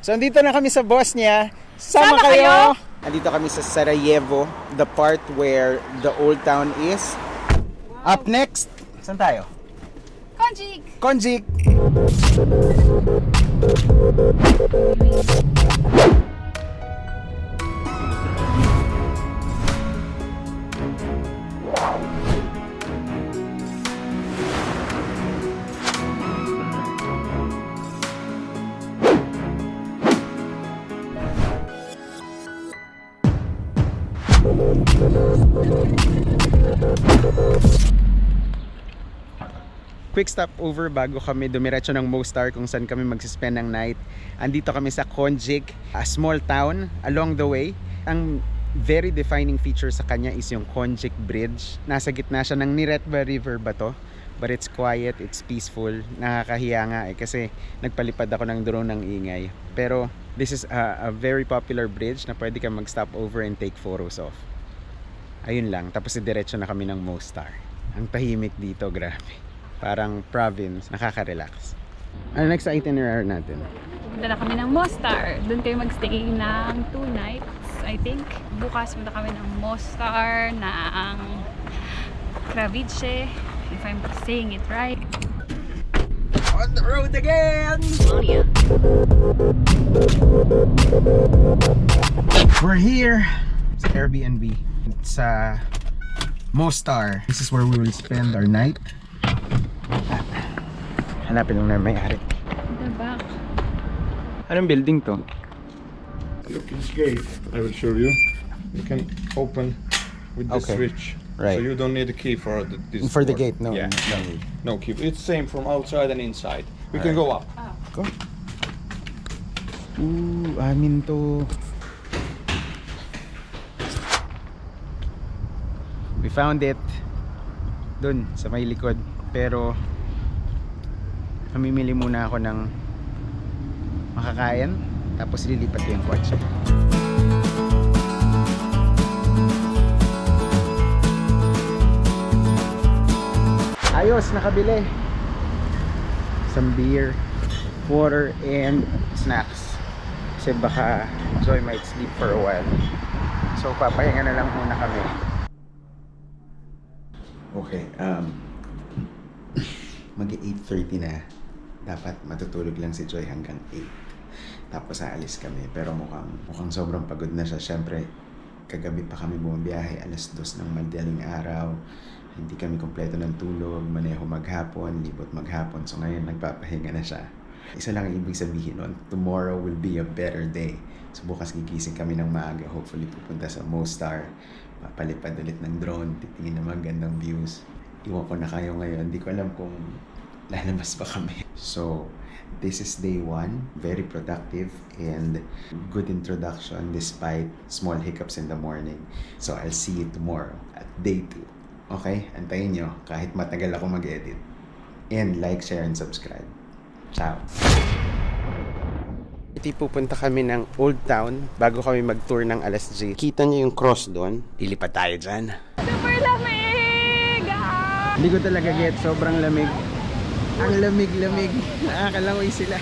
So andito na kami sa Bosnia. Sama kayo! Andito kami sa Sarajevo, the part where the old town is. Up next, saan tayo? Konjic! Konjic! Quick stop over bago kami dumiretso ng Mostar kung saan kami magsispend ng night. Andito kami sa Konjic, a small town along the way. Ang very defining feature sa kanya is yung Konjic Bridge. Nasa gitna siya ng Neretva River ba to? But it's quiet, it's peaceful. Nakakahiya nga kasi nagpalipad ako ng drone ng ingay. Pero this is a very popular bridge na pwede kang mag-stop over and take photos of. Ayun lang, tapos diretso na kami ng Mostar. Ang tahimik dito, grabe. Parang province, nakaka-relax. Ano next itinerary natin? Punta na kami ng Mostar. Doon kayo magstay ng 2 nights, I think. Bukas punta kami ng Mostar, ng Kravice, if I'm saying it right. On the road again! We're here sa AirBnB sa Mostar. This is where we will spend our night. Hanapin mo na may-ari. The back. Anong building to? Look, this gate, I will show you. You can open with the switch. Right. So you don't need a key for this. For the door. gate, no. Yeah. No. No key. It's same from outside and inside. We can go up. Go. Ooh, amin to. We found it. Dun, sa may likod. Pero mamimili muna ako ng makakain. Tapos lilipat ko yung kotse. Ayos, nakabili. Some beer, water, and snacks. Kasi baka Joy might sleep for a while. So papahinga na lang muna kami. Okay, mag-8:30 na. Dapat matutulog lang si Joy hanggang 8. Tapos aalis kami. Pero mukhang sobrang pagod na siya. Siyempre, kagabi pa kami bumabiyahe. 2:00 ng madaling araw. Hindi kami kompleto ng tulog. Maneho maghapon, libot maghapon. So ngayon, nagpapahinga na siya. Isa lang ang ibig sabihin nun. Tomorrow will be a better day. So bukas gigising kami ng maaga. Hopefully pupunta sa Mostar. Papalipad ulit ng drone. Titingin ng magandang views. Iwan ko na kayo ngayon. Hindi ko alam kung lalabas pa kami. So, this is day 1. Very productive and good introduction despite small hiccups in the morning. So, I'll see you tomorrow at day 2. Okay? Antayin nyo kahit matagal ako mag-edit. And like, share, and subscribe. Ciao! Pupunta kami ng Old Town bago kami mag-tour ng Alas-J. Kita nyo yung cross doon. Lilipat tayo dyan. Super lamig! Hindi ko talaga get. Sobrang lamig. Ang lamig-lamig. Nakakalangoy sila.